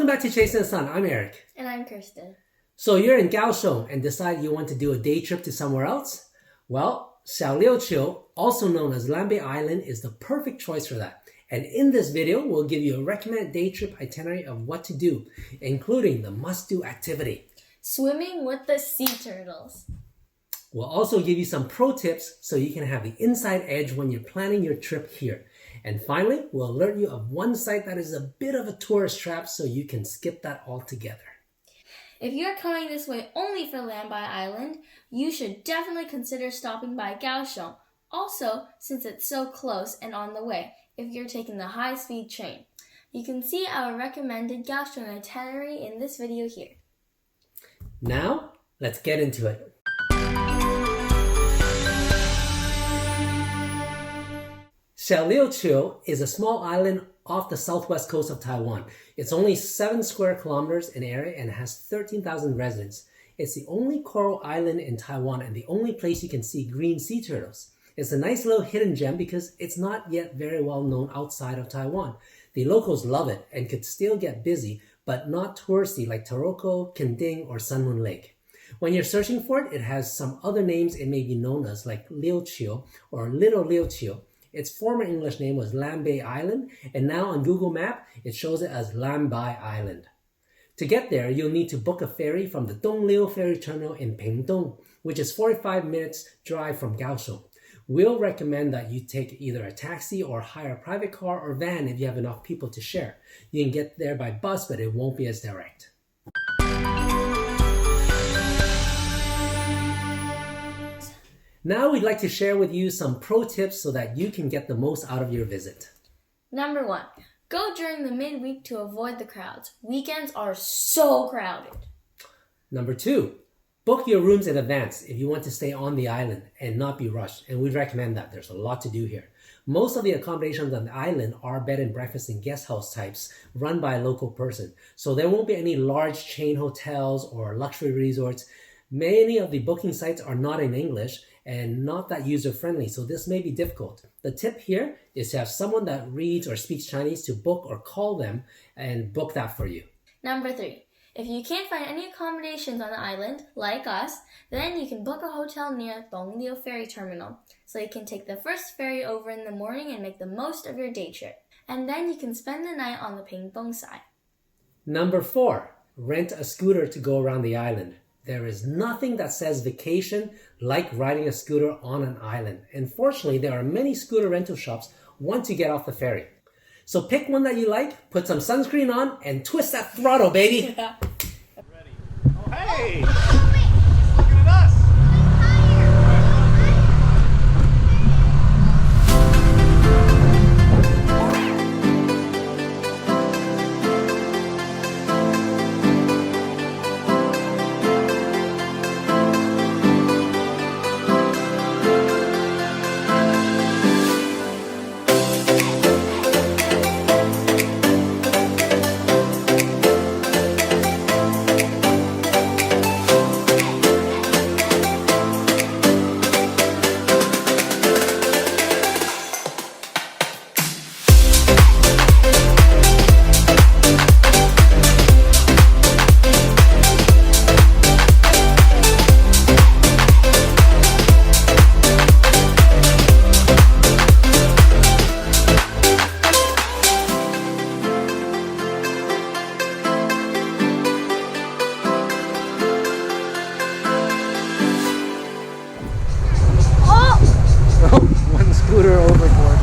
Welcome back to Chasing the Sun. I'm Eric. And I'm Kirsten. So you're in Kaohsiung and decide you want to do a day trip to somewhere else? Well, Xiaoliuqiu, also known as Lambai Island, is the perfect choice for that. And in this video, we'll give you a recommended day trip itinerary of what to do, including the must-do activity. Swimming with the sea turtles. We'll also give you some pro tips so you can have the inside edge when you're planning your trip here. And finally, we'll alert you of one site that is a bit of a tourist trap so you can skip that altogether. If you're coming this way only for Lambai Island, you should definitely consider stopping by Kaohsiung. Also, since it's so close and on the way, if you're taking the high-speed train. You can see our recommended Kaohsiung itinerary in this video here. Now, let's get into it. Xiaoliuqiu is a small island off the southwest coast of Taiwan. It's only 7 square kilometers in area and has 13,000 residents. It's the only coral island in Taiwan and the only place you can see green sea turtles. It's a nice little hidden gem because it's not yet very well known outside of Taiwan. The locals love it and could still get busy, but not touristy like Taroko, Kending, or Sun Moon Lake. When you're searching for it, it has some other names it may be known as, like Liuqiu or Little Liuqiu. Its former English name was Lambai Island, and now on Google Map, it shows it as Lambai Island. To get there, you'll need to book a ferry from the Dongliu Ferry Terminal in Pingtung, which is 45 minutes drive from Kaohsiung. We'll recommend that you take either a taxi or hire a private car or van if you have enough people to share. You can get there by bus, but it won't be as direct. Now we'd like to share with you some pro tips so that you can get the most out of your visit. Number 1. Go during the midweek to avoid the crowds. Weekends are so crowded. Number 2. Book your rooms in advance if you want to stay on the island and not be rushed, and we'd recommend that. There's a lot to do here. Most of the accommodations on the island are bed and breakfast and guest house types run by a local person, so there won't be any large chain hotels or luxury resorts. Many of the booking sites are not in English and not that user-friendly, so this may be difficult. The tip here is to have someone that reads or speaks Chinese to book or call them and book that for you. Number 3. If you can't find any accommodations on the island, like us, then you can book a hotel near Dongliu Ferry Terminal, so you can take the first ferry over in the morning and make the most of your day trip. And then you can spend the night on the Pingtung side. Number 4. Rent a scooter to go around the island. There is nothing that says vacation like riding a scooter on an island. And fortunately, there are many scooter rental shops once you get off the ferry. So pick one that you like, put some sunscreen on, and twist that throttle, baby! Ready. Oh, hey! Just looking at us! One scooter overboard.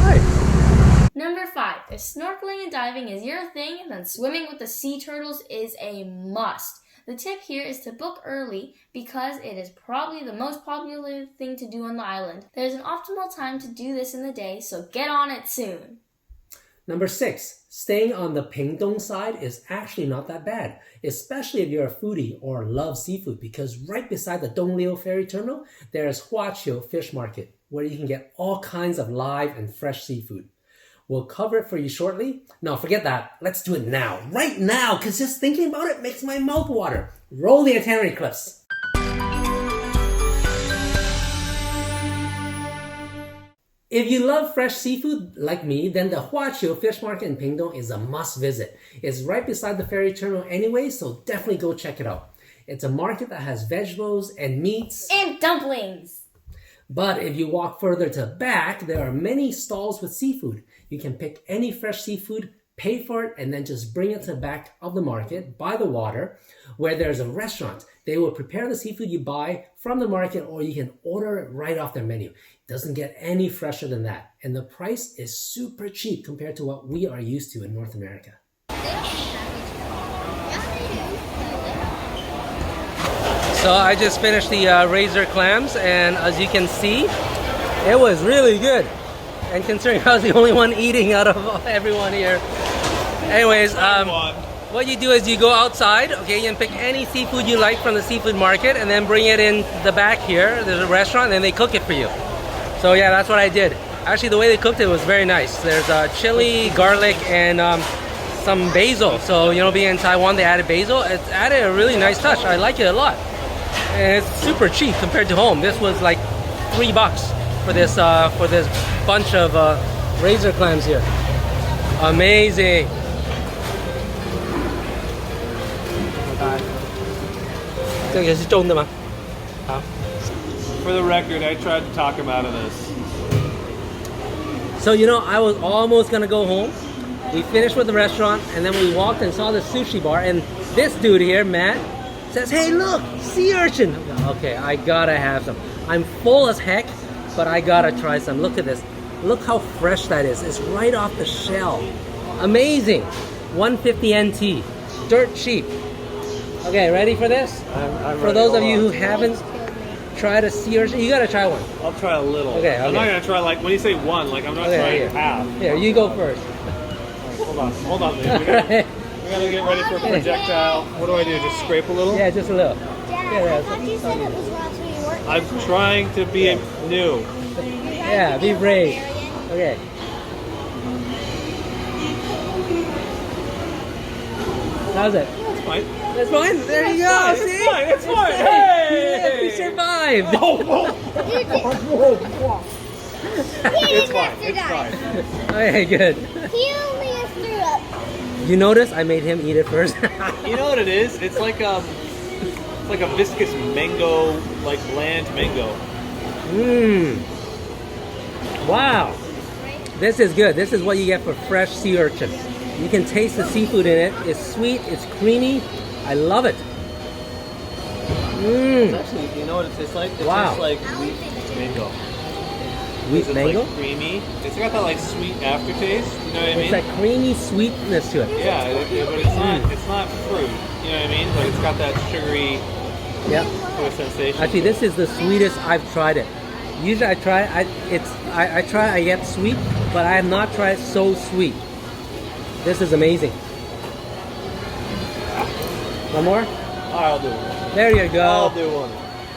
Hi. Number 5. If snorkeling and diving is your thing, then swimming with the sea turtles is a must. The tip here is to book early because it is probably the most popular thing to do on the island. There's an optimal time to do this in the day, so get on it soon. Number 6, staying on the Pingtung side is actually not that bad, especially if you're a foodie or love seafood, because right beside the Dongliu Ferry Terminal, there's Huaqiao Fish Market, where you can get all kinds of live and fresh seafood. We'll cover it for you shortly. No, forget that. Let's do it now. Right now, because just thinking about it makes my mouth water. Roll the itinerary clips. If you love fresh seafood like me, then the Huaqiao Fish Market in Pingdong is a must visit. It's right beside the ferry terminal anyway, so definitely go check it out. It's a market that has vegetables and meats. And dumplings! But if you walk further to the back, there are many stalls with seafood. You can pick any fresh seafood, pay for it, and then just bring it to the back of the market by the water where there's a restaurant. They will prepare the seafood you buy from the market, or you can order it right off their menu. It doesn't get any fresher than that. And the price is super cheap compared to what we are used to in North America. So I just finished the razor clams, and as you can see, it was really good. And considering I was the only one eating out of everyone here. Anyways, what you do is you go outside, okay, you can pick any seafood you like from the seafood market and then bring it in the back here. There's a restaurant and then they cook it for you. So yeah, that's what I did. Actually, the way they cooked it was very nice. There's chili, garlic, and some basil. So, you know, being in Taiwan, they added basil. It's added a really nice touch. I like it a lot. And it's super cheap compared to home. This was like $3 for this bunch of razor clams here. Amazing. For the record, I tried to talk him out of this. So, you know, I was almost gonna go home. We finished with the restaurant and then we walked and saw the sushi bar, and this dude here, Matt, says, "Hey, look, sea urchin." Okay, I gotta have some. I'm full as heck, but I gotta try some. Look at this. Look how fresh that is. It's right off the shell. Amazing. 150 NT. Dirt cheap. Okay, ready for this? I'm for ready. those Hold of you on. who haven't tried a sea urchin, you gotta try one. I'll try a little. Okay, I'm not okay. gonna try like when you say one, like I'm not Okay, trying here. half. Here, you go first. Hold on, dude. We gotta get ready for a projectile. What do I do? Just scrape a little? Yeah, just a little. Dad, Yeah, I thought you said it was raw, so you weren't. I'm trying to be new. Yeah, be brave. Okay. How's it? That's fine. That's fine. There you go. Fine, See? it's fine. It's fine. Yes, we Hey! survived. It's fine. It's fine. Okay, good. He only has threw up. You notice I made him eat it first. You know what it is? It's like a viscous mango, like bland mango. Mmm. Wow. This is good. This is what you get for fresh sea urchin. You can taste the seafood in it. It's sweet. It's creamy. I love it. Mmm. It's actually, you know what it tastes like? It Wow. tastes like wheat mango. Wheat It's mango? like creamy. It's got that like sweet aftertaste. You know what I mean? It's that creamy sweetness to it. Yeah, but it's not fruit. You know what I mean? But it's got that sugary Yeah. sort of sensation. Actually, this is the sweetest I've tried it. Usually I get sweet, but I have not tried so sweet. This is amazing. One more? I'll do one. There you I'll go. do one.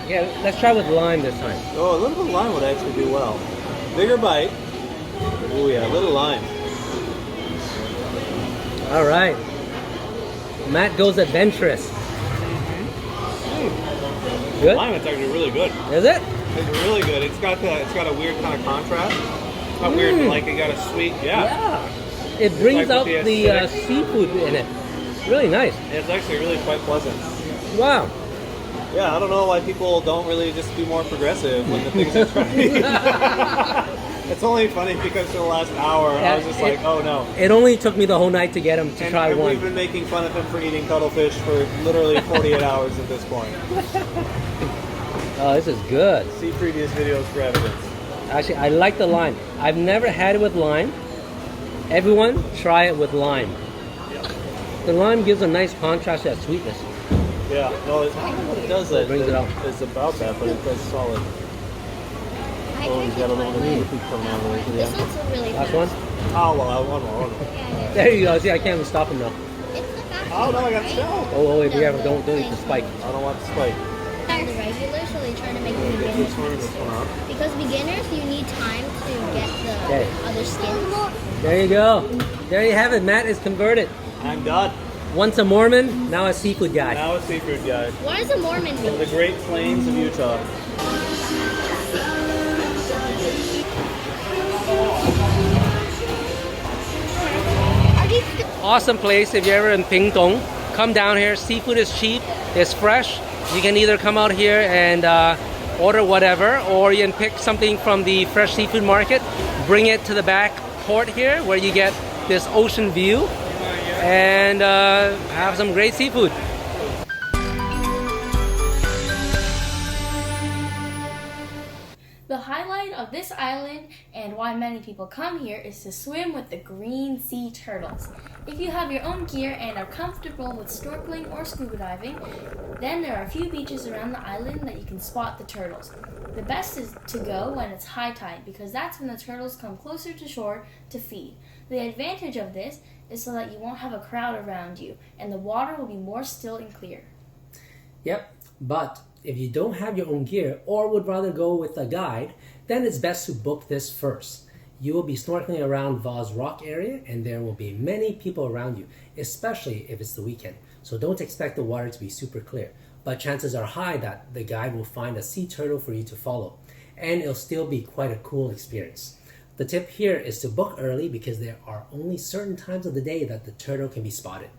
Yeah, let's try with lime this time. Oh, a little bit of lime would actually do well. Bigger bite. Oh yeah, a little lime. All right. Matt goes adventurous. Good? Lime is actually really good. Is it? It's really good. It's got a weird kind of contrast. It's not weird, but like it got a sweet. Yeah. It brings Like out with the the acidic. seafood in it. Really nice. It's actually really quite pleasant. Wow. Yeah, I don't know why people don't really just be more progressive when the things are trying. It's only funny because for the last hour I was just like, oh no. It only took me the whole night to get him to try And one. we've been making fun of him for eating cuttlefish for literally 48 hours at this point. Oh, this is good. See previous videos for evidence. Actually, I like the lime. I've never had it with lime. Everyone, try it with lime. Yeah. The lime gives a nice contrast to that sweetness. Yeah, no, I don't know what it does that brings it out. is about that, but it does solid. I Oh, he's got a little bit of food coming out of it. This Yeah. looks really Last fast. one? Oh, well, one more. Yeah, There you go. See, I can't even stop him now. it's the fastest Oh, no, I got right? shelled. Oh, wait, be careful. Don't eat the spike. I don't want the spike. The regular, so they try to make Get beginners this one, this one up. because beginners you need time to get the Okay. other skins. There you go. There you have it. Matt is converted. I'm done. Once a Mormon, now a seafood guy. Now a seafood guy. What does a Mormon From mean? the Great Plains of Utah. awesome place if you're ever in Pingtung. Come down here. Seafood is cheap. It's fresh. You can either come out here and order whatever, or you can pick something from the fresh seafood market, bring it to the back port here where you get this ocean view and have some great seafood. The highlight of this island and why many people come here is to swim with the green sea turtles. If you have your own gear and are comfortable with snorkeling or scuba diving, then there are a few beaches around the island that you can spot the turtles. The best is to go when it's high tide because that's when the turtles come closer to shore to feed. The advantage of this is so that you won't have a crowd around you and the water will be more still and clear. Yep, but if you don't have your own gear or would rather go with a guide, then it's best to book this first. You will be snorkeling around Vase Rock area and there will be many people around you, especially if it's the weekend. So don't expect the water to be super clear, but chances are high that the guide will find a sea turtle for you to follow, and it'll still be quite a cool experience. The tip here is to book early because there are only certain times of the day that the turtle can be spotted.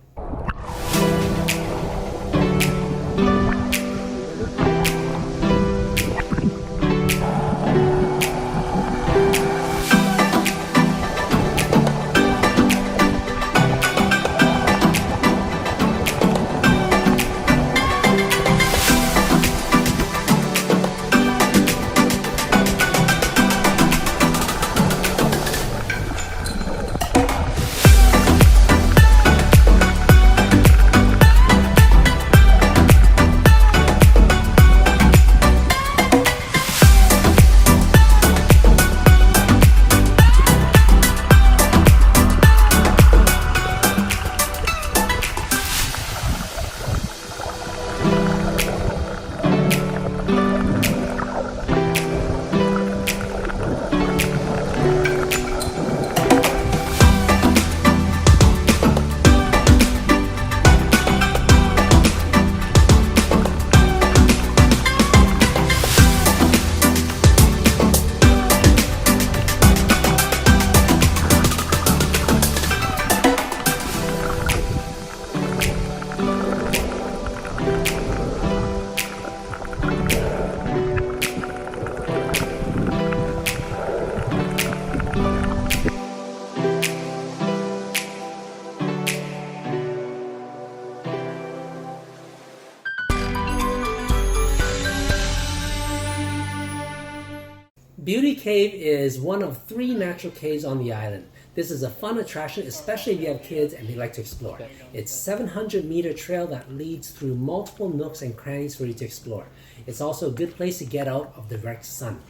Beauty Cave is one of 3 natural caves on the island. This is a fun attraction, especially if you have kids and they like to explore. It's a 700-meter trail that leads through multiple nooks and crannies for you to explore. It's also a good place to get out of direct sun.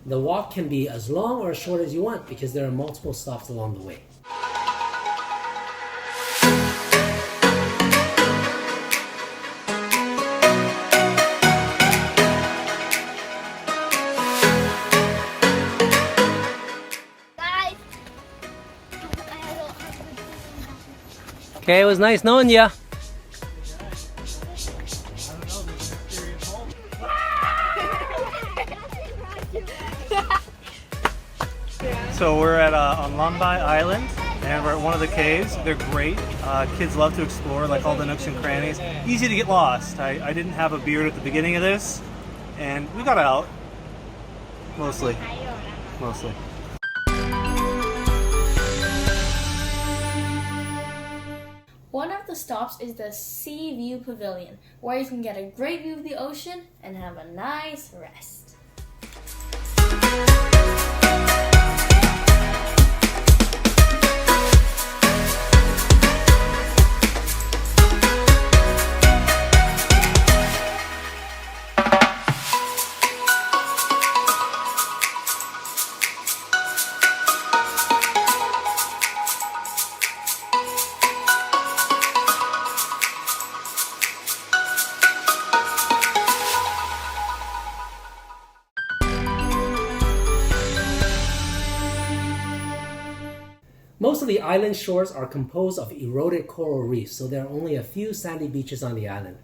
The walk can be as long or as short as you want because there are multiple stops along the way. Okay, it was nice knowing you. So we're at on Lambai Island, and we're at one of the caves. They're great. Kids love to explore, like all the nooks and crannies. Easy to get lost. I didn't have a beard at the beginning of this, and we got out. Mostly. One of the stops is the View Pavillion, where you can get a great view of the ocean and have a nice rest. Most of the island shores are composed of eroded coral reefs, so there are only a few sandy beaches on the island.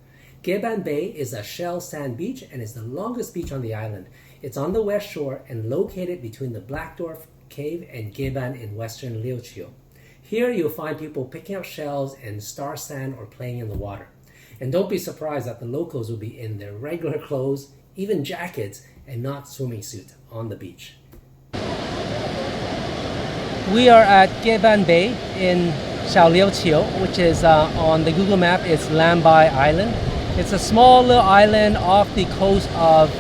Genban Bay is a shell sand beach and is the longest beach on the island. It's on the west shore and located between the Black Dwarf Cave and Genban in western Xiaoliuqiu. Here you'll find people picking up shells and star sand or playing in the water. And don't be surprised that the locals will be in their regular clothes, even jackets, and not swimming suit on the beach. We are at Genban Bay in Xiaoliuqiu, which is on the Google map, it's Lambai Island. It's a small little island off the coast of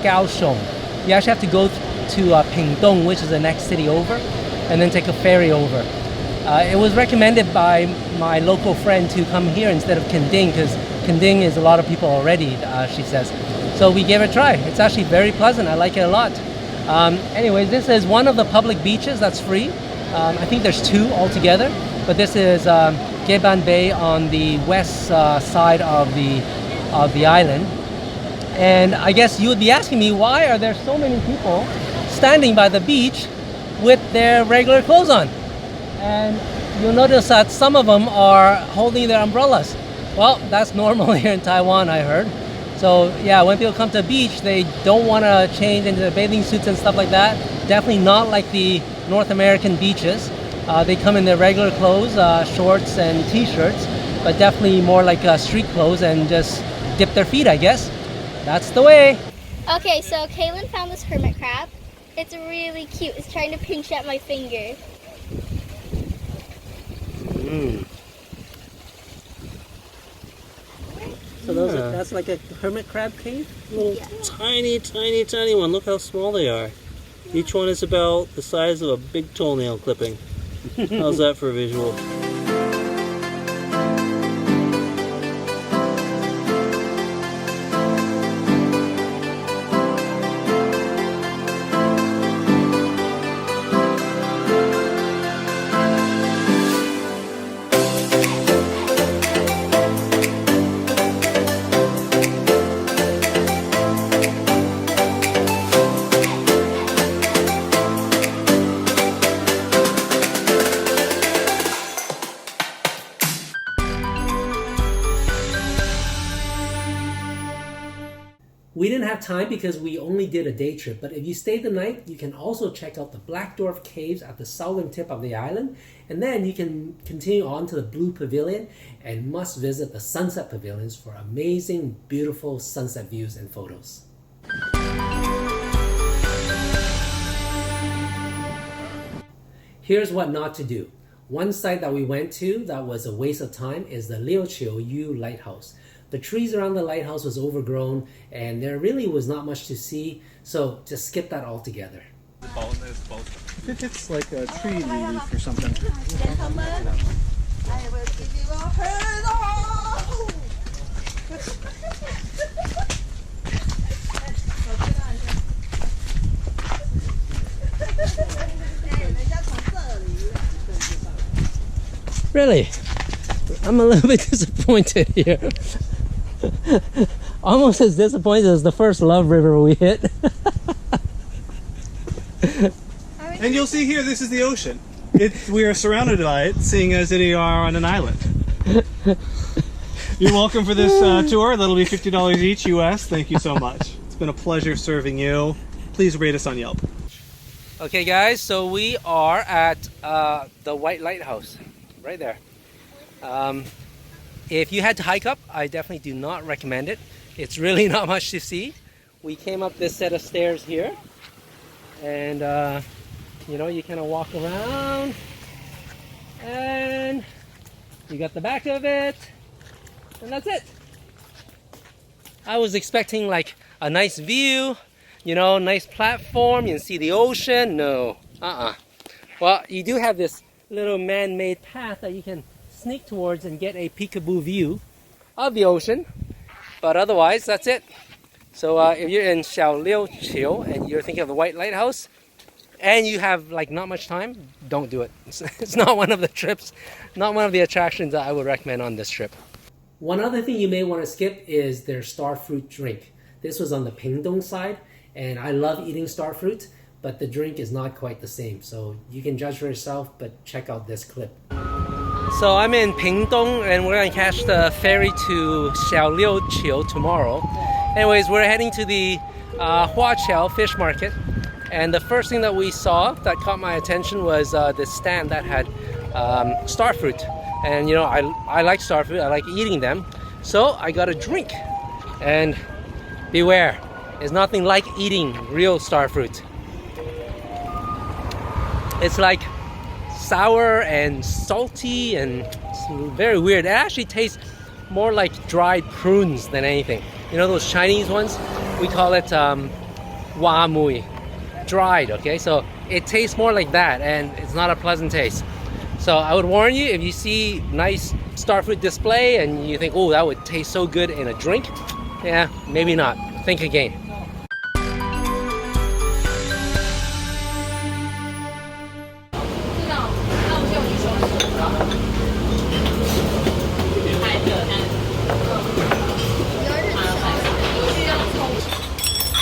Kaohsiung. You actually have to go to Pingdong, which is the next city over, and then take a ferry over. It was recommended by my local friend to come here instead of Kending, because Kending is a lot of people already, she says. So we gave it a try. It's actually very pleasant. I like it a lot. Anyways, this is one of the public beaches that's free. I think there's two altogether, but this is Genban Bay on the west side of the island. And I guess you would be asking me, why are there so many people standing by the beach with their regular clothes on? And you'll notice that some of them are holding their umbrellas. Well, that's normal here in Taiwan, I heard. So yeah, when people come to the beach, they don't want to change into the bathing suits and stuff like that. Definitely not like the North American beaches. They come in their regular clothes, shorts and t-shirts, but definitely more like street clothes and just dip their feet, I guess. That's the way. Okay, so Kaylin found this hermit crab. It's really cute. It's trying to pinch at my finger. So that's like a hermit crab cave? Little tiny, tiny, tiny one. Look how small they are. Each one is about the size of a big toenail clipping. How's that for a visual? We didn't have time because we only did a day trip, but if you stayed the night, you can also check out the Black Dwarf Caves at the southern tip of the island, and then you can continue on to the Blue Pavilion and must visit the Sunset Pavilions for amazing, beautiful sunset views and photos. Here's what not to do. One site that we went to that was a waste of time is the Xiaoliuqiu lighthouse. The trees around the lighthouse was overgrown and there really was not much to see, so just skip that altogether. It's like a tree leaf or something. Gentlemen, I will give you a hurdle. Really? I'm a little bit disappointed here. Almost as disappointed as the first Love River we hit. And you'll see here, this is the ocean. We are surrounded by it, seeing as we are on an island. You're welcome for this tour. That'll be $50 each US. Thank you so much. It's been a pleasure serving you. Please rate us on Yelp. Okay guys, so we are at the White Lighthouse, right there. If you had to hike up, I definitely do not recommend it. It's really not much to see. We came up this set of stairs here, and you know, you kind of walk around, and you got the back of it, and that's it. I was expecting like a nice view, you know, nice platform, you can see the ocean. No, Well, you do have this little man-made path that you can sneak towards and get a peekaboo view of the ocean, but otherwise that's it. So if you're in Xiaoliuqiu and you're thinking of the White Lighthouse and you have like not much time, don't do it. It's not one of the trips, not one of the attractions that I would recommend on this trip. One other thing you may want to skip is their star fruit drink. This was on the Pingdong side, and I love eating star fruit, but the drink is not quite the same. So you can judge for yourself, but check out this clip. So I'm in Pingdong and we're going to catch the ferry to Xiaoliuqiu tomorrow. Anyways, we're heading to the Huaqiao fish market. And the first thing that we saw that caught my attention was this stand that had star fruit. And you know, I like star fruit, I like eating them. So I got a drink. And beware, there's nothing like eating real star fruit. It's like sour and salty and it's very weird. It actually tastes more like dried prunes than anything. You know those Chinese ones? We call it wa mui, dried, okay? So it tastes more like that and it's not a pleasant taste. So I would warn you, if you see nice star fruit display and you think, oh, that would taste so good in a drink, yeah, maybe not. Think again.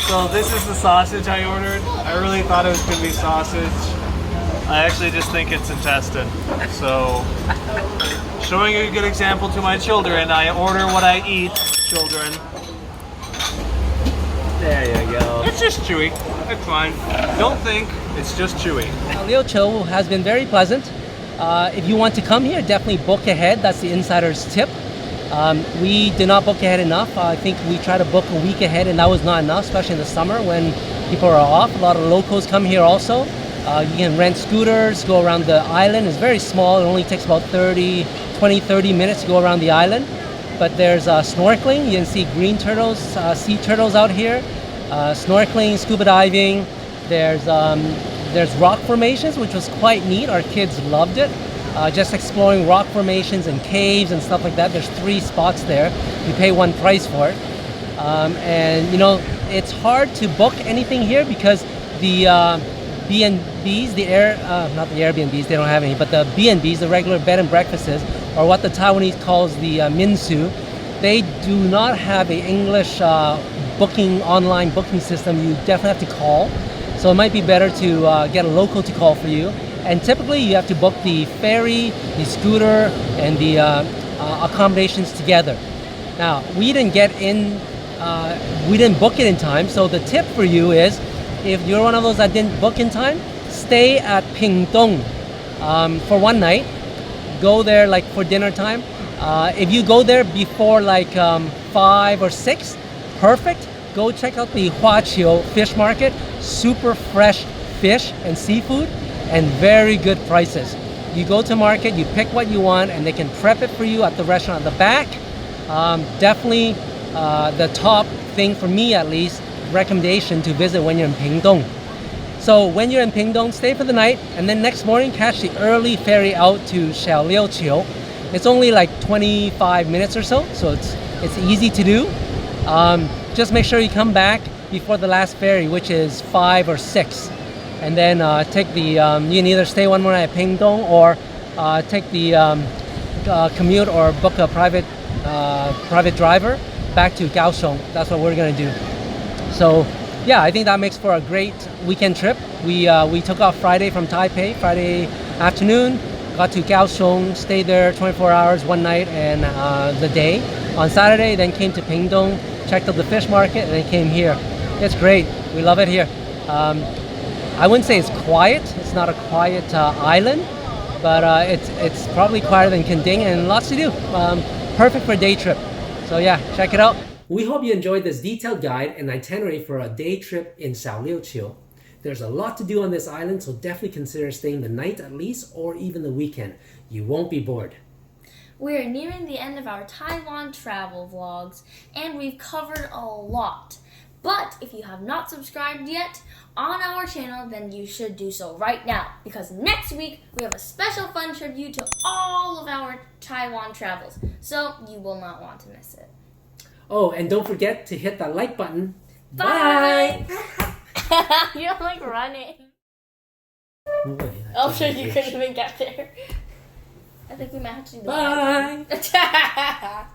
So this is the sausage I ordered. I really thought it was going to be sausage. I actually just think it's intestine. So, showing a good example to my children, I order what I eat, children. There you go. It's just chewy. It's fine. Don't think, it's just chewy. Xiaoliuqiu has been very pleasant. If you want to come here, definitely book ahead. That's the insider's tip. We did not book ahead enough. I think we try to book a week ahead and that was not enough, especially in the summer when people are off. A lot of locals come here also. You can rent scooters, go around the island. It's very small. It only takes about 30 minutes to go around the island. But there's snorkeling. You can see green turtles, sea turtles out here. Snorkeling, scuba diving. There's rock formations, which was quite neat. Our kids loved it. Just exploring rock formations and caves and stuff like that. There's 3 spots there. You pay one price for it. And you know, it's hard to book anything here because the B&Bs, not the Airbnbs, they don't have any, but the B&Bs, the regular bed and breakfasts, or what the Taiwanese calls the minsu, they do not have an English online booking system. You definitely have to call. So it might be better to get a local to call for you. And typically you have to book the ferry, the scooter, and the accommodations together. Now, we didn't book it in time, so the tip for you is, if you're one of those that didn't book in time, stay at Pingdong for one night. Go there like for dinner time. If you go there before like 5 or 6, perfect. Go check out the Huaqiao fish market. Super fresh fish and seafood and very good prices. You go to market, you pick what you want, and they can prep it for you at the restaurant at the back. Definitely the top thing for me, at least, recommendation to visit when you're in Pingdong. So when you're in Pingdong, stay for the night, and then next morning catch the early ferry out to Xiaoliuqiu. It's only like 25 minutes or so it's easy to do. Just make sure you come back before the last ferry, which is 5 or 6. And then take the, you can either stay one more night at Pingdong or take the commute or book a private driver back to Kaohsiung. That's what we're gonna do. So yeah, I think that makes for a great weekend trip. We took off Friday from Taipei, Friday afternoon, got to Kaohsiung, stayed there 24 hours, one night and the day. On Saturday, then came to Pingdong, checked out the fish market, and then came here. It's great. We love it here. I wouldn't say it's quiet. It's not a quiet island, but it's probably quieter than Kending and lots to do. Perfect for a day trip. So yeah, check it out. We hope you enjoyed this detailed guide and itinerary for a day trip in Xiaoliuqiu. There's a lot to do on this island, so definitely consider staying the night at least, or even the weekend. You won't be bored. We're nearing the end of our Taiwan travel vlogs, and we've covered a lot. But if you have not subscribed yet on our channel, then you should do so right now, because next week we have a special fun tribute to all of our Taiwan travels, so you will not want to miss it. Oh, and don't forget to hit that like button. Bye! You're like running. Oh, sure, you couldn't even get there. I think we might have to do that. Bye!